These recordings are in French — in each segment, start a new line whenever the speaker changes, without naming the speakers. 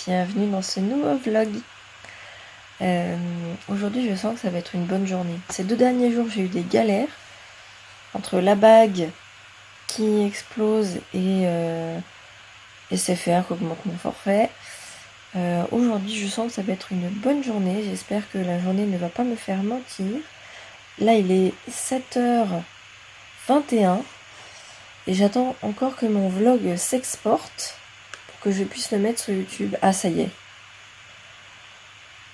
bienvenue dans ce nouveau vlog. Aujourd'hui je sens que ça va être une bonne journée. Ces 2 derniers jours j'ai eu des galères entre la bague qui explose et SFR qui augmente mon forfait. Aujourd'hui je sens que ça va être une bonne journée, j'espère que la journée ne va pas me faire mentir. Là il est 7h21 et j'attends encore que mon vlog s'exporte pour que je puisse le mettre sur YouTube. Ah ça y est.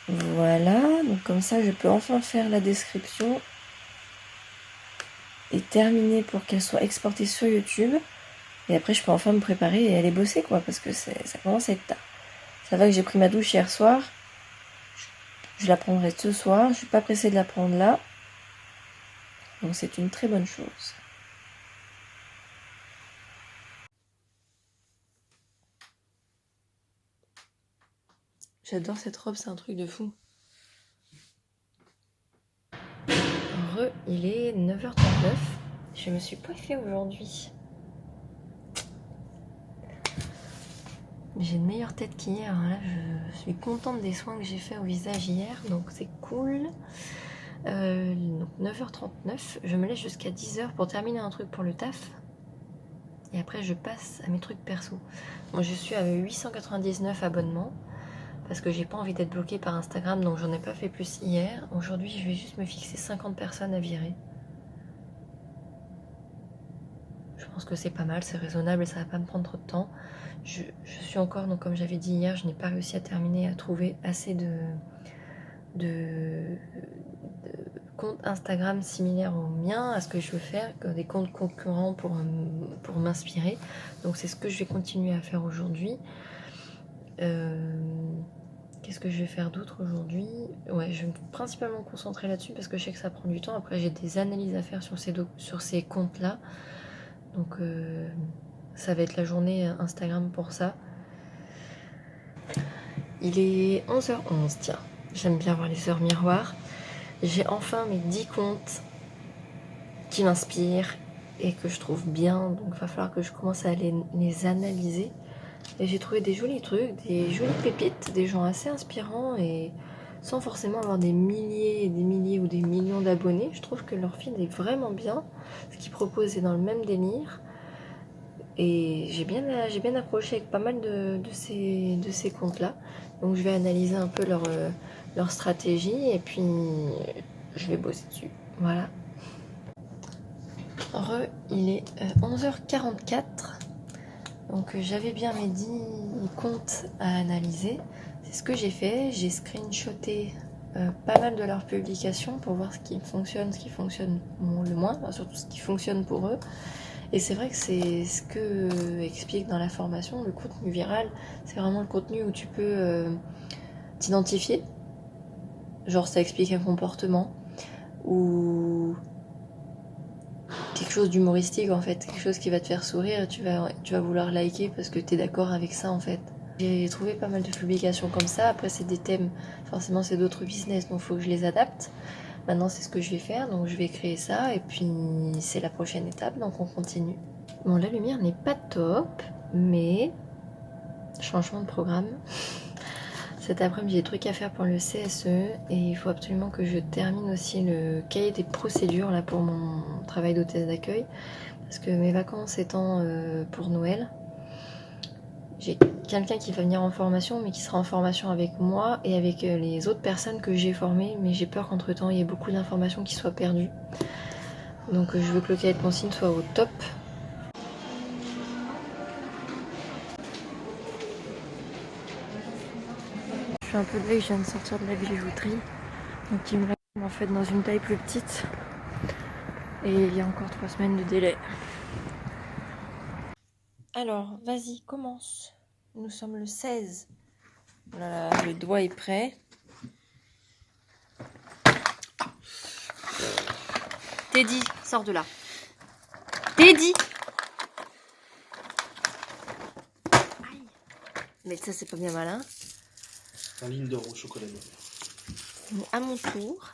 Voilà, donc comme ça je peux enfin faire la description et terminer pour qu'elle soit exportée sur YouTube. Et après je peux enfin me préparer et aller bosser quoi, parce que ça commence à être tard. Ça va que j'ai pris ma douche hier soir. Je la prendrai ce soir, je suis pas pressée de la prendre là. Donc c'est une très bonne chose. J'adore cette robe, c'est un truc de fou. Il est 9h39. Je me suis coiffée aujourd'hui. J'ai une meilleure tête qu'hier. Là, je suis contente des soins que j'ai fait au visage hier, donc c'est cool. Donc 9h39, je me laisse jusqu'à 10h pour terminer un truc pour le taf. Et après, je passe à mes trucs perso. Moi, je suis à 899 abonnements parce que j'ai pas envie d'être bloquée par Instagram, donc j'en ai pas fait plus hier. Aujourd'hui, je vais juste me fixer 50 personnes à virer. Je pense que c'est pas mal, c'est raisonnable et ça va pas me prendre trop de temps. Je suis encore, donc comme j'avais dit hier, je n'ai pas réussi à terminer, à trouver assez de comptes Instagram similaires au mien, à ce que je veux faire, des comptes concurrents pour m'inspirer. Donc c'est ce que je vais continuer à faire aujourd'hui. Qu'est-ce que je vais faire d'autre aujourd'hui? Ouais, je vais principalement me concentrer là-dessus parce que je sais que ça prend du temps. Après, j'ai des analyses à faire sur ces comptes-là. Donc, ça va être la journée Instagram pour ça. Il est 11h11, tiens. J'aime bien voir les heures miroirs. J'ai enfin mes 10 comptes qui m'inspirent et que je trouve bien. Donc, il va falloir que je commence à les analyser. Et j'ai trouvé des jolis trucs, des jolies pépites, des gens assez inspirants et sans forcément avoir des milliers et des milliers ou des millions d'abonnés. Je trouve que leur feed est vraiment bien. Ce qu'ils proposent est dans le même délire. Et j'ai bien accroché avec pas mal de ces comptes-là. Donc je vais analyser un peu leur stratégie et puis je vais bosser dessus. Voilà. Il est 11h44. Donc j'avais bien mes 10 comptes à analyser. C'est ce que j'ai fait. J'ai screenshoté pas mal de leurs publications pour voir ce qui fonctionne le moins, enfin, surtout ce qui fonctionne pour eux. Et c'est vrai que c'est ce que explique dans la formation, le contenu viral, c'est vraiment le contenu où tu peux t'identifier. Genre ça explique un comportement ou quelque chose d'humoristique en fait, quelque chose qui va te faire sourire, tu vas vouloir liker parce que tu es d'accord avec ça en fait. J'ai trouvé pas mal de publications comme ça, après c'est des thèmes, forcément c'est d'autres business donc il faut que je les adapte. Maintenant c'est ce que je vais faire, donc je vais créer ça et puis c'est la prochaine étape, donc on continue. Bon, la lumière n'est pas top, mais changement de programme. Cet après-midi, j'ai des trucs à faire pour le CSE et il faut absolument que je termine aussi le cahier des procédures là pour mon travail d'hôtesse d'accueil parce que mes vacances étant pour Noël, j'ai quelqu'un qui va venir en formation mais qui sera en formation avec moi et avec les autres personnes que j'ai formées, mais j'ai peur qu'entre temps il y ait beaucoup d'informations qui soient perdues. Donc je veux que le cahier de consigne soit au top. Je suis un peu deg, je viens de sortir de la bijouterie. Donc il me l'a en fait dans une taille plus petite. Et il y a encore 3 semaines de délai. Alors, vas-y, commence. Nous sommes le 16. Voilà, le doigt est prêt. Teddy, sors de là. Teddy! Aïe. Mais ça, c'est pas bien malin.
Un ligne d'or au chocolat.
Bon, à mon tour.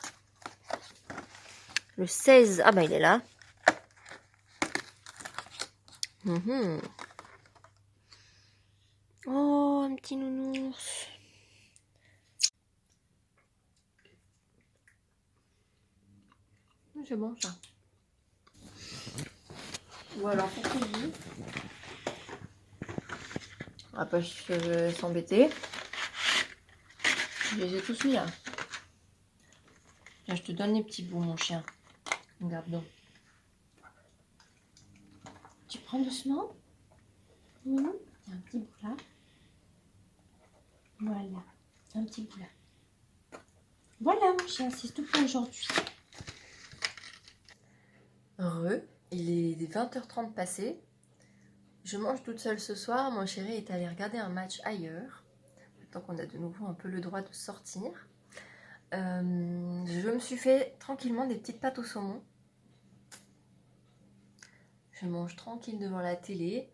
Le 16. Ah bah il est là. Oh, un petit nounours. C'est bon ça. Ou alors pour Freddy. On va pas s'embêter. Je les ai tous mis là. Là, je te donne les petits bouts, mon chien. Regarde donc. Tu prends doucement. Il y a un petit bout là. Voilà. Un petit bout là. Voilà, mon chien, c'est tout pour aujourd'hui. Il est 20h30 passé. Je mange toute seule ce soir. Mon chéri est allé regarder un match ailleurs. Maintenant qu'on a de nouveau un peu le droit de sortir. Je me suis fait tranquillement des petites pâtes au saumon. Je mange tranquille devant la télé.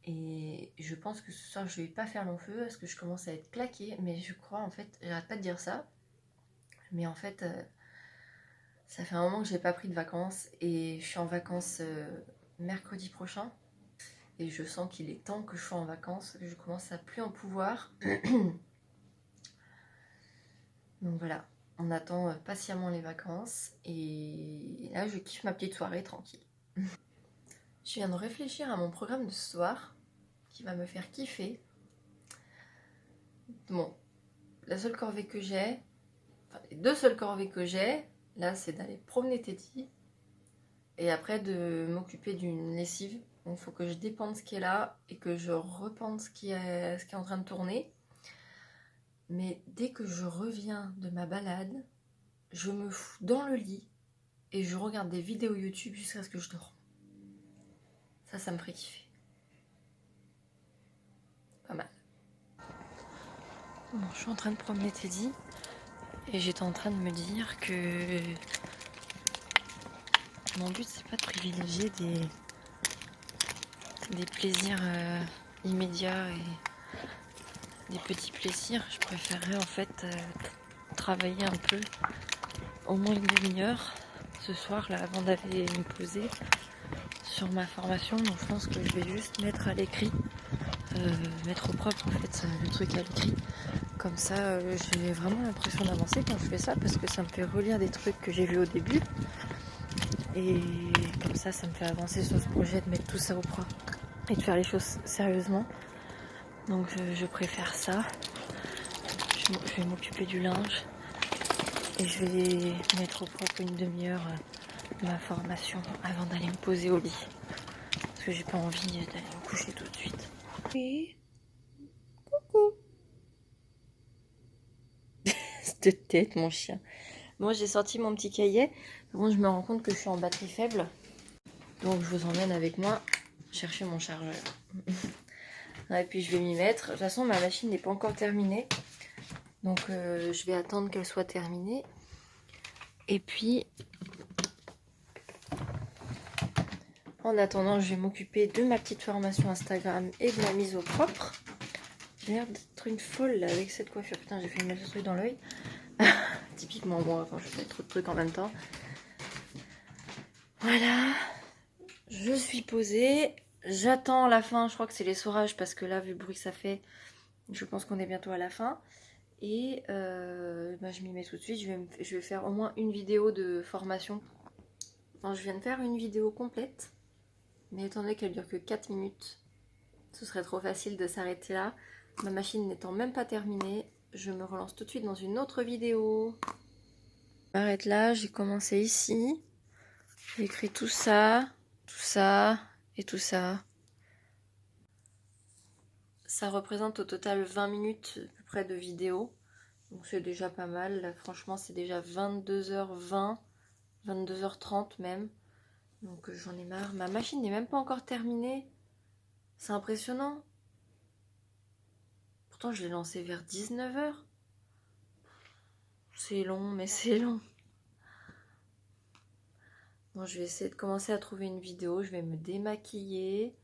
Et je pense que ce soir je vais pas faire long feu parce que je commence à être claquée. Mais je crois en fait, j'arrête pas de dire ça. Mais en fait, ça fait un moment que j'ai pas pris de vacances. Et je suis en vacances mercredi prochain. Et je sens qu'il est temps que je sois en vacances. Que je commence à plus en pouvoir. Donc voilà, on attend patiemment les vacances. Et là, je kiffe ma petite soirée tranquille. Je viens de réfléchir à mon programme de ce soir qui va me faire kiffer. Bon, la seule corvée que j'ai, enfin les deux seules corvées que j'ai, là c'est d'aller promener Teddy et après de m'occuper d'une lessive. Donc il faut que je dépende ce qui est là et que je repende ce qui est en train de tourner. Mais dès que je reviens de ma balade, je me fous dans le lit et je regarde des vidéos YouTube jusqu'à ce que je dors. Ça me ferait kiffer. Pas mal. Bon, je suis en train de promener Teddy et j'étais en train de me dire que mon but c'est pas de privilégier des plaisirs immédiats et des petits plaisirs. Je préférerais en fait travailler un peu, au moins une demi-heure ce soir là avant d'aller me poser sur ma formation. Donc je pense que je vais juste mettre à l'écrit, mettre au propre en fait le truc à l'écrit. Comme ça j'ai vraiment l'impression d'avancer quand je fais ça parce que ça me fait relire des trucs que j'ai vus au début. Et comme ça me fait avancer sur ce projet de mettre tout ça au propre et de faire les choses sérieusement. Donc je préfère ça. Je vais m'occuper du linge et je vais mettre au propre une demi-heure ma formation avant d'aller me poser au lit. Parce que j'ai pas envie d'aller me coucher tout de suite. Oui. Coucou. Cette tête, mon chien. Moi j'ai sorti mon petit cahier. Bon, je me rends compte que je suis en batterie faible. Donc je vous emmène avec moi chercher mon chargeur. Et puis je vais m'y mettre. De toute façon ma machine n'est pas encore terminée. Donc je vais attendre qu'elle soit terminée. Et puis en attendant je vais m'occuper de ma petite formation Instagram et de la mise au propre. J'ai l'air d'être une folle là, avec cette coiffure. Putain j'ai fait une mettre ce truc dans l'œil. Typiquement moi quand je fais trop de trucs en même temps. Voilà. Je suis posée. J'attends la fin. Je crois que c'est l'essorage parce que là vu le bruit que ça fait, je pense qu'on est bientôt à la fin. Et je m'y mets tout de suite. Je vais faire au moins une vidéo de formation. Enfin, je viens de faire une vidéo complète. Mais étant donné qu'elle dure que 4 minutes, ce serait trop facile de s'arrêter là. Ma machine n'étant même pas terminée, je me relance tout de suite dans une autre vidéo. Je m'arrête là, j'ai commencé ici. J'ai écrit tout ça et tout ça. Ça représente au total 20 minutes à peu près de vidéo. Donc c'est déjà pas mal. Là, franchement, c'est déjà 22h20, 22h30 même. Donc j'en ai marre. Ma machine n'est même pas encore terminée. C'est impressionnant. Pourtant, je l'ai lancée vers 19h. C'est long, mais c'est long. Bon, je vais essayer de commencer à trouver une vidéo. Je vais me démaquiller.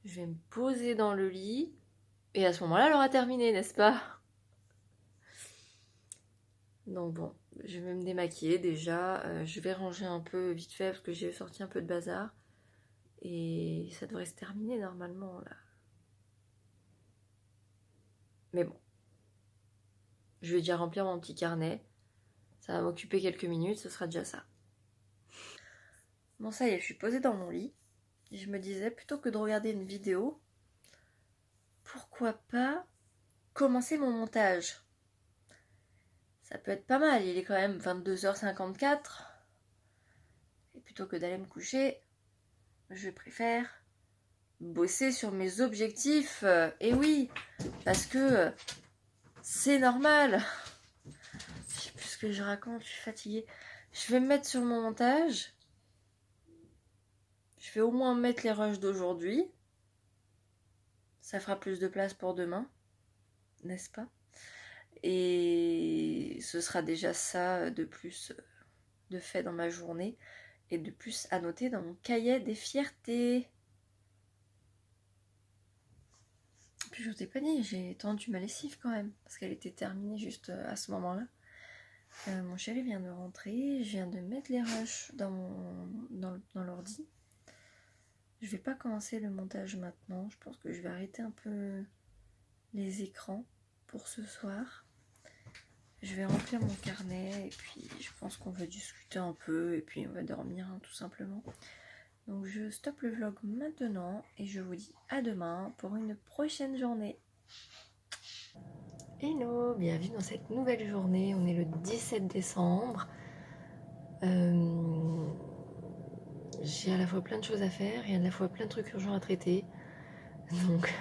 Je vais me poser dans le lit. Et à ce moment-là, elle aura terminé, n'est-ce pas? Donc bon, je vais me démaquiller déjà. Je vais ranger un peu vite fait parce que j'ai sorti un peu de bazar. Et ça devrait se terminer normalement là. Mais bon, je vais déjà remplir mon petit carnet. Ça va m'occuper quelques minutes, ce sera déjà ça. Bon, ça y est, je suis posée dans mon lit. Et je me disais, plutôt que de regarder une vidéo, pourquoi pas commencer mon montage? Ça peut être pas mal, il est quand même 22h54. Et plutôt que d'aller me coucher, je préfère bosser sur mes objectifs. Et oui, parce que c'est normal. Je sais plus ce que je raconte, je suis fatiguée. Je vais me mettre sur mon montage. Je vais au moins mettre les rushs d'aujourd'hui. Ça fera plus de place pour demain, n'est-ce pas? Et ce sera déjà ça de plus de fait dans ma journée et de plus à noter dans mon cahier des fiertés. Puis je t'ai pas dit, j'ai tendu ma lessive quand même, parce qu'elle était terminée juste à ce moment-là. Mon chéri vient de rentrer, je viens de mettre les rushs dans l'ordi. Je vais pas commencer le montage maintenant, je pense que je vais arrêter un peu les écrans pour ce soir. Je vais remplir mon carnet et puis je pense qu'on va discuter un peu et puis on va dormir tout simplement. Donc je stoppe le vlog maintenant et je vous dis à demain pour une prochaine journée. Hello, bienvenue dans cette nouvelle journée. On est le 17 décembre. J'ai à la fois plein de choses à faire et à la fois plein de trucs urgents à traiter. Donc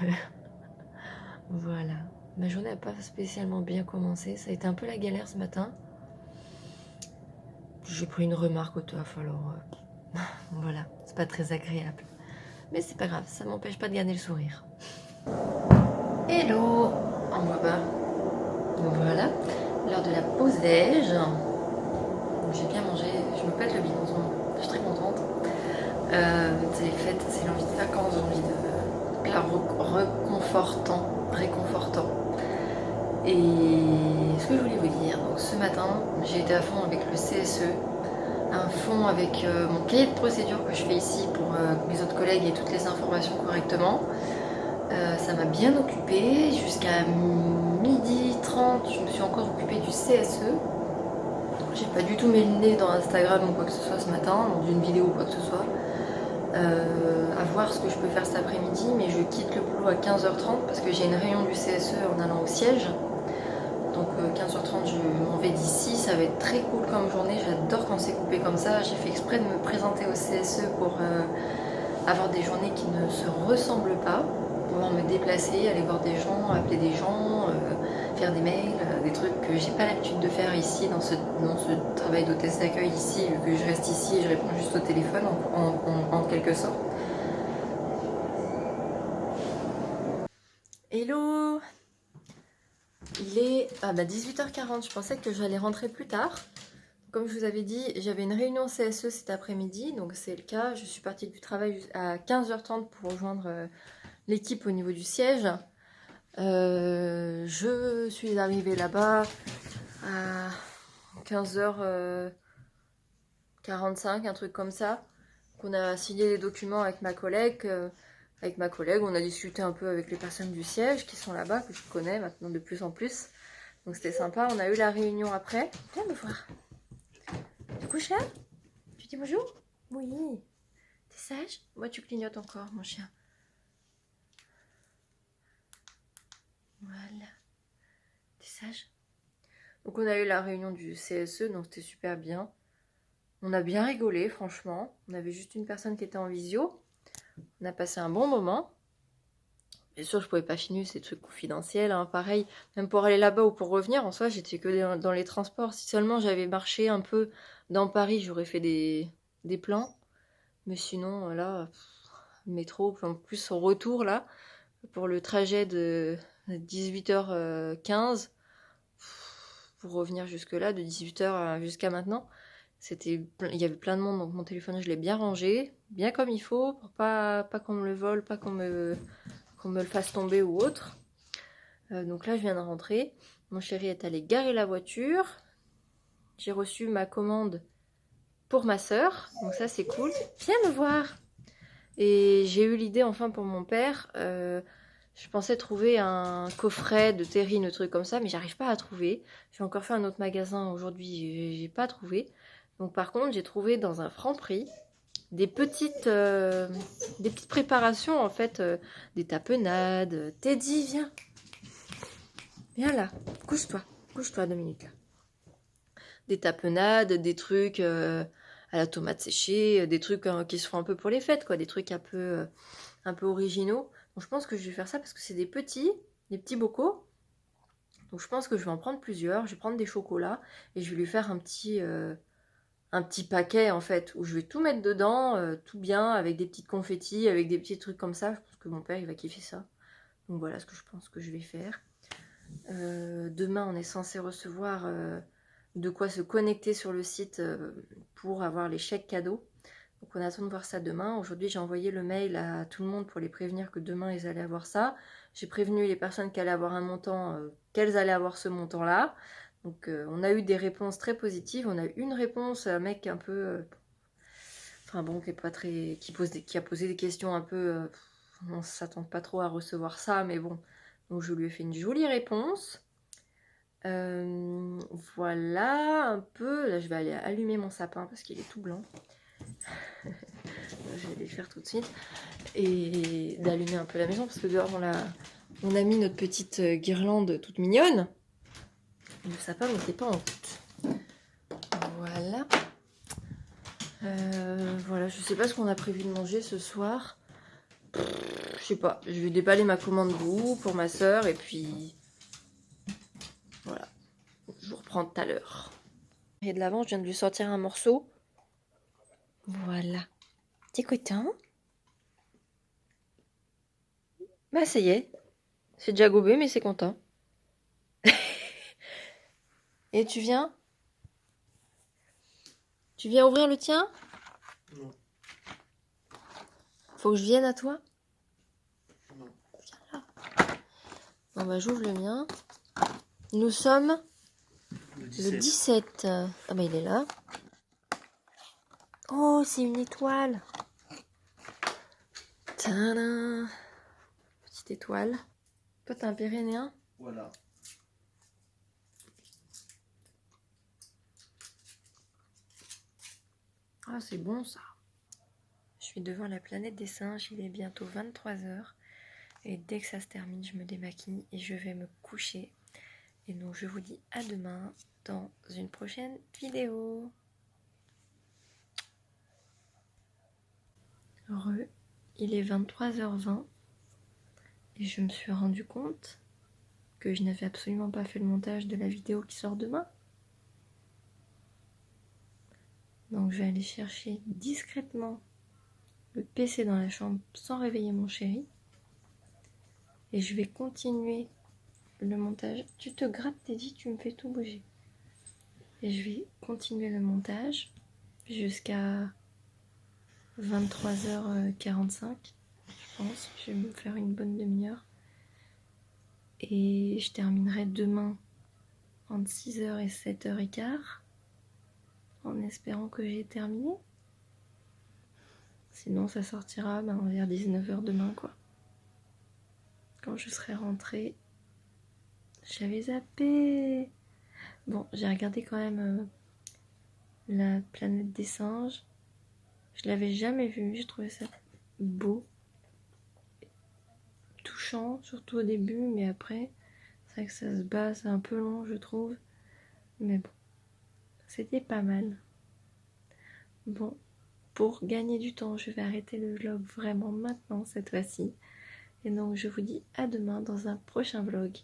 voilà. Ma journée n'a pas spécialement bien commencé. Ça a été un peu la galère ce matin. J'ai pris une remarque au taf, alors voilà, c'est pas très agréable. Mais c'est pas grave, ça m'empêche pas de garder le sourire. Hello, on voit pas. Voilà, l'heure de la pause déj. J'ai bien mangé, je me pète le bide en ce moment, je suis très contente. C'est les fêtes, c'est l'envie de vacances, j'ai envie de plat réconfortant. Et ce que je voulais vous dire, donc ce matin, j'ai été à fond avec le CSE, à fond avec mon cahier de procédure que je fais ici pour que mes autres collègues aient toutes les informations correctement. Ça m'a bien occupée, jusqu'à 12h30, je me suis encore occupée du CSE. J'ai pas du tout mis le nez dans Instagram ou quoi que ce soit ce matin, dans une vidéo ou quoi que ce soit. À voir ce que je peux faire cet après-midi, mais je quitte le boulot à 15h30 parce que j'ai une réunion du CSE en allant au siège. Donc 15h30 je m'en vais d'ici, ça va être très cool comme journée, j'adore quand c'est coupé comme ça. J'ai fait exprès de me présenter au CSE pour avoir des journées qui ne se ressemblent pas, pouvoir me déplacer, aller voir des gens, appeler des gens, faire des mails, des trucs que j'ai pas l'habitude de faire ici dans ce travail d'hôtesse d'accueil ici, vu que je reste ici et je réponds juste au téléphone en quelque sorte. Hello! Il est 18h40, je pensais que j'allais rentrer plus tard. Comme je vous avais dit, j'avais une réunion CSE cet après-midi, donc c'est le cas. Je suis partie du travail à 15h30 pour rejoindre l'équipe au niveau du siège. Je suis arrivée là-bas à 15h45, un truc comme ça. On a signé les documents avec ma collègue. On a discuté un peu avec les personnes du siège qui sont là-bas, que je connais maintenant de plus en plus. Donc c'était sympa, on a eu la réunion après. Viens me voir. Tu couches là? Tu dis bonjour? Oui. T'es sage? Moi tu clignotes encore, mon chien. Voilà. T'es sage? Donc on a eu la réunion du CSE, donc c'était super bien. On a bien rigolé, franchement. On avait juste une personne qui était en visio. On a passé un bon moment. Bien sûr, je pouvais pas finir ces trucs confidentiels, hein. Pareil, même pour aller là-bas ou pour revenir, en soi, j'étais que dans les transports. Si seulement j'avais marché un peu dans Paris, j'aurais fait des plans. Mais sinon, là, métro, en plus au retour, là, pour le trajet de 18h15, pour revenir jusque-là, de 18h jusqu'à maintenant, il y avait plein de monde, donc mon téléphone, je l'ai bien rangé, bien comme il faut, pour pas qu'on me le vole, pas qu'on me le fasse tomber ou autre. Donc là, je viens de rentrer. Mon chéri est allé garer la voiture. J'ai reçu ma commande pour ma soeur. Donc ça, c'est cool. Viens me voir. Et j'ai eu l'idée, enfin, pour mon père. Je pensais trouver un coffret de terrine, un truc comme ça, mais j'arrive pas à trouver. J'ai encore fait un autre magasin aujourd'hui, j'ai pas trouvé. Donc par contre, j'ai trouvé dans un Franprix des petites préparations en fait, des tapenades. Teddy, viens, viens là, couche-toi 2 minutes là. Des tapenades, des trucs à la tomate séchée, des trucs qui se font un peu pour les fêtes, quoi, des trucs un peu originaux. Donc je pense que je vais faire ça parce que c'est des petits bocaux. Donc je pense que je vais en prendre plusieurs. Je vais prendre des chocolats et je vais lui faire un petit paquet en fait où je vais tout mettre dedans, tout bien, avec des petites confettis, avec des petits trucs comme ça. Je pense que mon père il va kiffer ça. Donc voilà ce que je pense que je vais faire. Demain on est censé recevoir de quoi se connecter sur le site pour avoir les chèques cadeaux. Donc on attend de voir ça demain. Aujourd'hui j'ai envoyé le mail à tout le monde pour les prévenir que demain ils allaient avoir ça. J'ai prévenu les personnes qui allaient avoir un montant, qu'elles allaient avoir ce montant-là. Donc on a eu des réponses très positives. On a eu une réponse, un mec un peu... enfin bon, qui est pas très... qui a posé des questions un peu... on s'attend pas trop à recevoir ça, mais bon. Donc je lui ai fait une jolie réponse. Voilà un peu. Là je vais aller allumer mon sapin parce qu'il est tout blanc. Je vais les faire tout de suite. Et d'allumer un peu la maison parce que dehors on a mis notre petite guirlande toute mignonne. Le sapin n'était pas en route. Voilà. Voilà, je sais pas ce qu'on a prévu de manger ce soir. Je sais pas, je vais déballer ma commande goût pour ma soeur et puis voilà. Je vous reprends tout à l'heure. Et de l'avant, je viens de lui sortir un morceau. Voilà. T'es content? Bah ça y est. C'est déjà gobé mais c'est content. Et tu viens? Tu viens ouvrir le tien?
Non.
Faut que je vienne à toi?
Non.
Viens là. Bon bah j'ouvre le mien. Nous sommes
Le
le
17.
17. Ah bah il est là. Oh c'est une étoile. Tadam. Petite étoile. Toi t'as un Pyrénéen?
Voilà.
Ah c'est bon ça. Je suis devant la planète des singes, il est bientôt 23h. Et dès que ça se termine, je me démaquille et je vais me coucher. Et donc je vous dis à demain dans une prochaine vidéo. Heureux, il est 23h20 et je me suis rendu compte que je n'avais absolument pas fait le montage de la vidéo qui sort demain. Donc je vais aller chercher discrètement le PC dans la chambre sans réveiller mon chéri. Et je vais continuer le montage. Tu te grattes, Teddy, tu me fais tout bouger. Et je vais continuer le montage jusqu'à 23h45, je pense. Je vais me faire une bonne demi-heure. Et je terminerai demain entre 6h et 7h15, en espérant que j'ai terminé. Sinon, ça sortira vers 19h demain, quoi. Quand je serai rentrée, j'avais zappé. Bon, j'ai regardé quand même la planète des singes. Je l'avais jamais vue, j'ai trouvé ça beau. Touchant, surtout au début, mais après, c'est vrai que ça se bat, c'est un peu long, je trouve. Mais bon, c'était pas mal. Bon, pour gagner du temps, je vais arrêter le vlog vraiment maintenant, cette fois-ci. Et donc, je vous dis à demain dans un prochain vlog.